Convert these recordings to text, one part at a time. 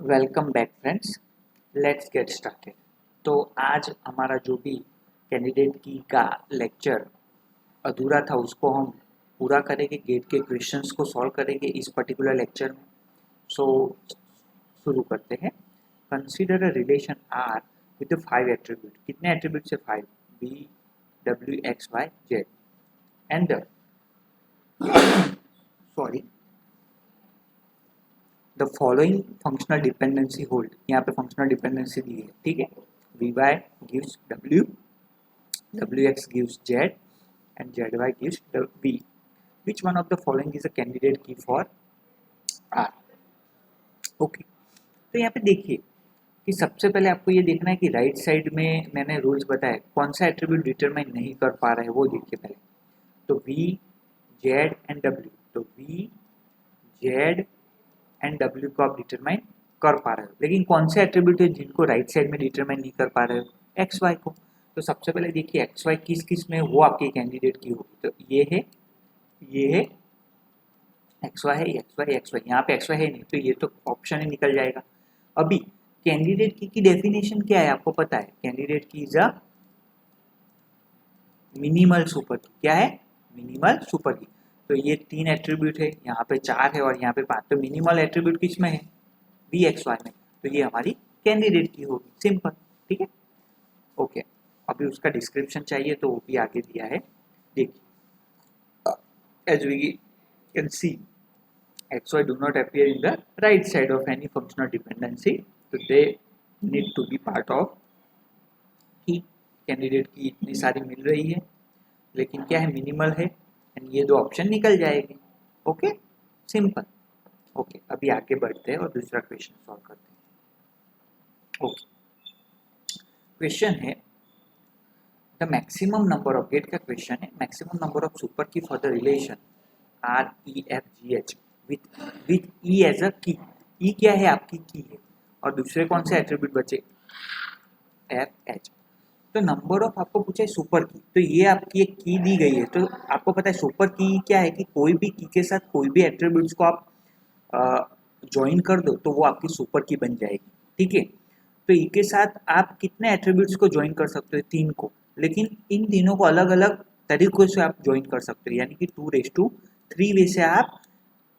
Welcome back friends, let's get started. तो आज हमारा जो भी कैंडिडेट की का लेक्चर अधूरा था उसको हम पूरा करेंगे। गेट के क्वेश्चंस को सॉल्व करेंगे इस पर्टिकुलर लेक्चर में। सो शुरू करते हैं। Consider a relation R with 5 attribute. कितने एट्रीब्यूट से? 5। B W X Y Z and sorry the following functional dependency hold. यहाँ पे फंक्शनल डिपेंडेंसी दी है, ठीक है। V Y gives W, W X gives Z and Z Y gives V. Which one of the following is a candidate key for R. Okay, तो यहाँ पे देखिए कि सबसे पहले आपको ये देखना है कि राइट साइड में मैंने रूल्स बताए कौन सा एट्रीब्यूट डिटरमाइन नहीं कर पा रहा है, वो देखिए पहले। तो वी जेड एंड डब्ल्यू, तो वी जेड एंड डब्ल्यू को आप डिटरमाइन कर पा रहे हो, लेकिन कौन से एट्रीब्यूट है जिनको राइट साइड में डिटरमाइन नहीं कर पा रहे हो? एक्स वाई को। तो सबसे पहले देखिए एक्स वाई किस किस में वो आपके कैंडिडेट की होगी। तो ये है एक्स वाई है, एक्स वाई एक्स वाई, यहाँ पे एक्स वाई है नहीं तो ये तो ऑप्शन ही निकल जाएगा। अभी कैंडिडेट की डेफिनेशन क्या है आपको पता है? कैंडिडेट की इज अ मिनिमल सुपर की। क्या है? मिनिमल सुपर की। तो ये 3 एट्रीब्यूट है, यहाँ पे 4 है और यहाँ पे 5। तो मिनिमल एट्रीब्यूट किस में है? वी एक्स वाई में। तो ये हमारी कैंडिडेट की होगी, सिंपल, ठीक है। ओके, अभी उसका डिस्क्रिप्शन चाहिए तो वो भी आगे दिया है, देखिए। As we can see xy do not appear in the right side of any functional dependency, so they need to be part of की। कैंडिडेट की इतनी सारी मिल रही है लेकिन क्या है? मिनिमल है एंड ये दो ऑप्शन निकल जाएगी। Okay, simple. ओके, अभी आगे बढ़ते हैं और दूसरा क्वेश्चन सॉल्व करते हैं। ओके, क्वेश्चन है the maximum number of, GATE का क्वेश्चन है, maximum number of super key for the relation R E F G H with E as a key. E क्या है? आपकी की है। और दूसरे कौन से एट्रीब्यूट बचे? F H. तो नंबर ऑफ आपको पूछा है सुपर की, तो ये आपकी एक की दी गई है। तो आपको पता है सुपर की क्या है कि कोई भी की के साथ कोई भी एट्रीब्यूट्स को आप ज्वाइन कर दो तो वो आपकी सुपर की बन जाएगी, ठीक है। तो ई के साथ आप कितने एट्रीब्यूट्स को ज्वाइन कर सकते हो? 3 को, लेकिन इन तीनों को अलग अलग तरीकों से आप ज्वाइन कर सकते हो, यानी कि 2⁻3 वे से आप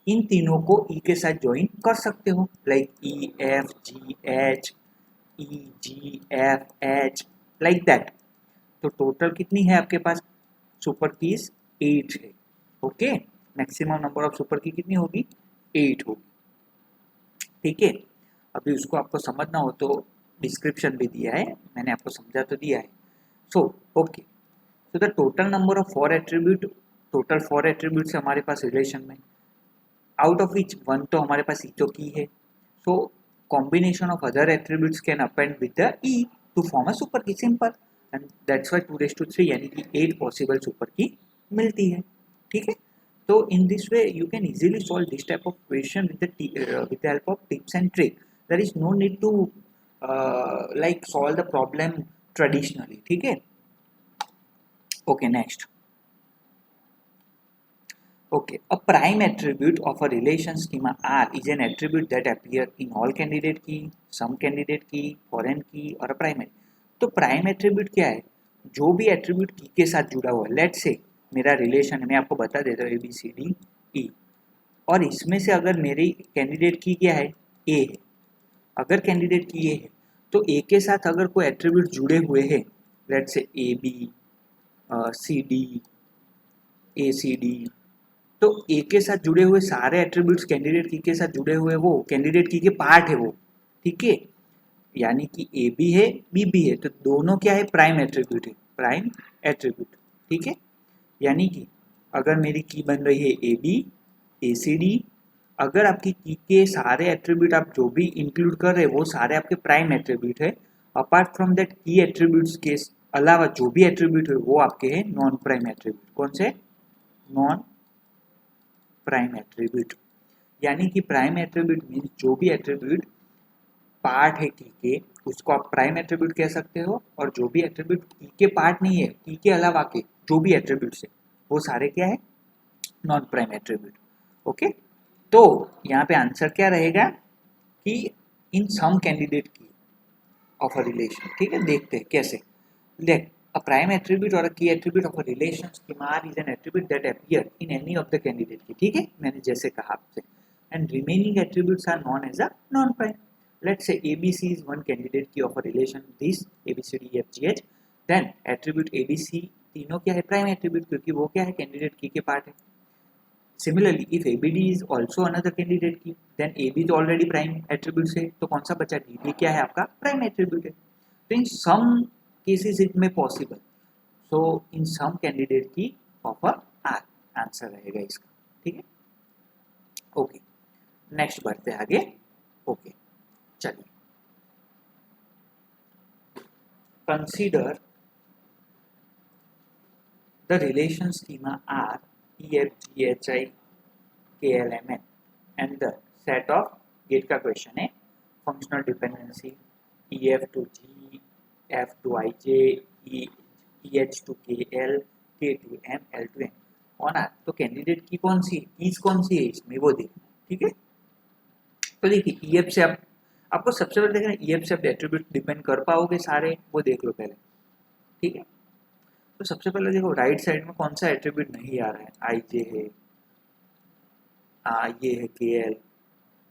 इन तीनों को ई के साथ ज्वाइन कर सकते हो, like E F G H, E G F H, like that. तो टोटल कितनी है आपके पास? सुपर कीज 8 है। Okay, maximum number of super key कितनी होगी? 8 होगी, ठीक है। अभी उसको आपको समझना हो तो डिस्क्रिप्शन भी दिया है, मैंने आपको समझा तो दिया है। सो ओके, तो the total number of 4 attribute, total 4 attribute से हमारे पास रिलेशन में, आउट ऑफ विच 1 तो हमारे पास ई तो की है। So combination of other attributes can append with the E to form a super key, simple. And that's why 2⁻3 यानी कि 8 पॉसिबल सुपर की मिलती है, ठीक है। तो in this way you can easily solve this type of question with the help of tips and trick. There is no need to like solve the problem traditionally, ठीक है। Okay, next. Okay, a prime attribute of a relation schema R is an attribute that appear in all candidate key, some candidate key, foreign key और a primary। तो prime attribute क्या है? जो भी attribute की के साथ जुड़ा हुआ है। लेट्स से मेरा रिलेशन है, मैं आपको बता देता हूँ ABCDE, और इसमें से अगर मेरी कैंडिडेट की क्या है? ए है। अगर कैंडिडेट की ए है तो ए के साथ अगर कोई एट्रीब्यूट जुड़े हुए हैं, let's say AB, CD, ACD, तो ए के साथ जुड़े हुए सारे एट्रीब्यूट्स कैंडिडेट की के साथ जुड़े हुए वो कैंडिडेट की के पार्ट है वो, ठीक है। यानी कि ए भी है बी भी है, तो दोनों क्या है? प्राइम एट्रीब्यूट है, प्राइम एट्रीब्यूट, ठीक है। यानी कि अगर मेरी की बन रही है A B A C D, अगर आपकी की के सारे एट्रीब्यूट आप जो भी इंक्लूड कर रहे हैं वो सारे आपके प्राइम एट्रीब्यूट है। अपार्ट फ्रॉम दैट की एट्रीब्यूट्स के अलावा जो भी एट्रीब्यूट है वो आपके हैं नॉन प्राइम एट्रीब्यूट। कौन से? Non prime attribute. यानी कि प्राइम एट्रीब्यूट मीन्स जो भी एट्रीब्यूट पार्ट है की के उसको आप प्राइम एट्रीब्यूट कह सकते हो, और जो भी एट्रीब्यूट की के पार्ट नहीं है, की के अलावा के जो भी एट्रीब्यूट्स है वो सारे क्या है? Non prime attribute. ओके, तो यहाँ पे आंसर क्या रहेगा कि in some candidate key of a relation. ठीक है, देखते हैं कैसे। Let a prime attribute or a key attribute of a relation schema is an attribute that appear in any of the candidate की। ठीक है, मैंने जैसे कहा आपसे, and remaining attributes are known as a non prime। let's say ABC is one candidate key of a relation this ABCDEFGH, then attribute ABC तीनों क्या है, प्राइम एट्रीब्यूट, क्योंकि वो क्या है, कैंडिडेट की के पार्ट है। Similarly, if ABD is also another candidate key, then AB तो ऑलरेडी प्राइम एट्रीब्यूट है, तो कौन सा बचा, DB क्या है आपका, प्राइम एट्रीब्यूट है। तो इन सम केसेस इट में पॉसिबल, सो इन सम कैंडिडेट की प्रॉपर आंसर रहेगा इसका। ठीक है, ओके, नेक्स्ट बढ़ते हैं आगे। ओके, चलिए, consider the relation schema R EFGHI KLMN and the set of, GATE का क्वेश्चन है, functional dependency EF to G, F to IJ, EH to KL, K to M, L to N on R. तो candidate key कौन सी, keys कौन सी है इसमें, वो देखना। ठीक है, तो देखिए EF से आप, आपको सबसे पहले देखना EF से आप एट्रीब्यूट डिपेंड कर पाओगे सारे, वो देख लो पहले। ठीक है, तो सबसे पहले देखो राइट साइड में कौन सा एट्रीब्यूट नहीं आ रहा है, IJ है, ये है KL,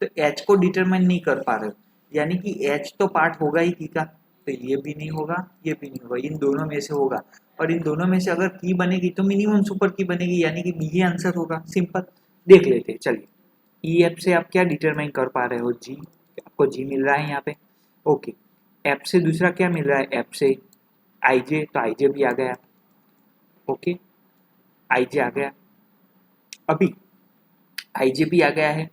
तो H को डिटरमाइन नहीं कर पा रहे हो, यानी कि H तो पार्ट होगा ही की का, तो ये भी नहीं होगा, ये भी नहीं होगा, इन दोनों में से होगा, और इन दोनों में से अगर की बनेगी तो मिनिमम सुपर की बनेगी, यानी कि बी ही आंसर होगा। सिंपल, देख लेते हैं। चलिए, EF से आप क्या डिटरमाइन कर पा रहे हो, G, आपको G मिल रहा है यहाँ पे। ओके, F से दूसरा क्या मिल रहा है, F से IJ, तो IJ भी आ गया। ओके, IJ आ गया, अभी IJ भी आ गया है,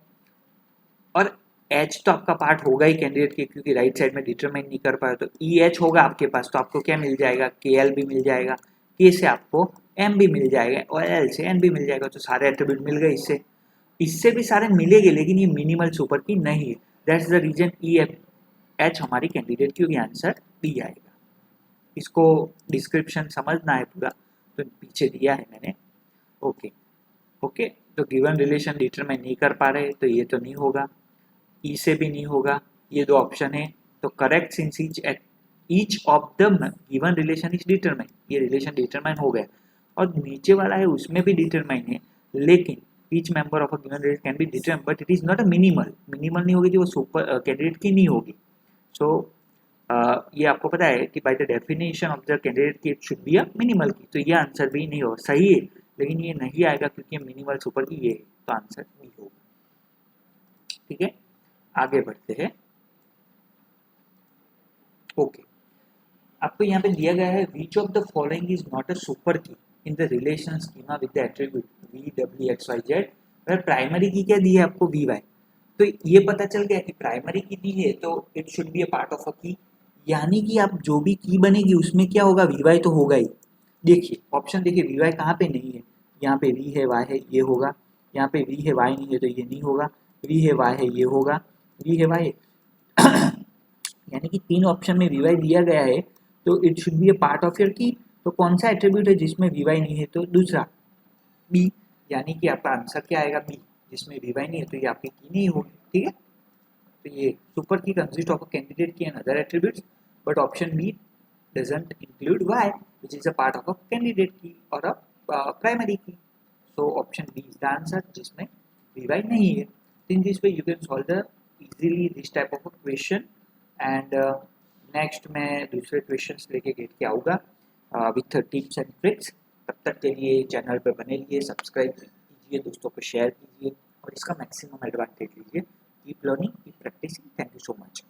और H तो आपका पार्ट होगा ही कैंडिडेट के, क्योंकि राइट साइड में डिटरमाइन नहीं कर पाए, तो EH होगा आपके पास, तो आपको क्या मिल जाएगा, KL भी मिल जाएगा, K से आपको M भी मिल जाएगा, और L से N भी मिल जाएगा, तो सारे एट्रीब्यूट मिल गए। इससे भी सारे मिलेंगे, लेकिन ये मिनिमल सुपर की नहीं है। दैट्स द रीजन EFH हमारी कैंडिडेट की होगी, आंसर B आएगा। इसको डिस्क्रिप्शन समझना है पूरा, तो पीछे दिया है मैंने। ओके ओके, तो गिवन रिलेशन डिटरमाइन नहीं कर पा रहे, तो ये तो नहीं होगा, ई से भी नहीं होगा, ये दो ऑप्शन है, तो correct since each of the given relation is determine, ये रिलेशन डिटरमाइन हो गया। और नीचे वाला है उसमें भी डिटरमाइन है, लेकिन each member of a given relation can be determine, but it is not a minimal, minimal नहीं होगी, तो वो सुपर कैंडिडेट की नहीं होगी। सो ये आपको पता है कि by the definition of the candidate key it should be a minimal key, तो ये आंसर भी नहीं होगा, सही है, लेकिन ये नहीं आएगा क्योंकि मिनिमल सुपर की ये है, तो आंसर नहीं होगा। ठीक है, आगे बढ़ते हैं। ओके, आपको यहाँ पे दिया गया है which of the following is not a super key in the relation schema with the attribute V W X Y Z, अगर प्राइमरी की क्या दी है आपको VY, तो ये पता चल गया कि प्राइमरी की दी है तो it should be a part of a की, यानी कि आप जो भी की बनेगी उसमें क्या होगा, VY तो होगा ही। देखिए ऑप्शन देखिए, VY कहाँ पे नहीं है, यहाँ पे V है Y है ये होगा, यहाँ पे V है Y नहीं है तो ये नहीं होगा, V है Y है ये होगा, V है Y है यानी कि तीन ऑप्शन में VY दिया गया है, तो it should be a part of your की। तो कौन सा एट्रीब्यूट है जिसमें VY नहीं है, तो दूसरा B, यानी कि आपका आंसर क्या आएगा B, जिसमें VY नहीं है तो ये आपकी की नहीं होगी। ठीक है, तो ये सुपर की कंसिस्ट ऑफ अ कैंडिडेट की and other attributes, but option B doesn't include Y which is a part of a candidate key or a primary key, so option B is the answer जिसमें VY नहीं है। In this way you can solve the easily this type of a question, and next मैं दूसरे questions लेके gate के आऊँगा with tips and tricks. तब तक के लिए चैनल पर बने रहिए, सब्सक्राइब कीजिए, दोस्तों को शेयर कीजिए और इसका मैक्सिमम एडवांटेज लीजिए। Keep learning, keep practising. Thank you so much.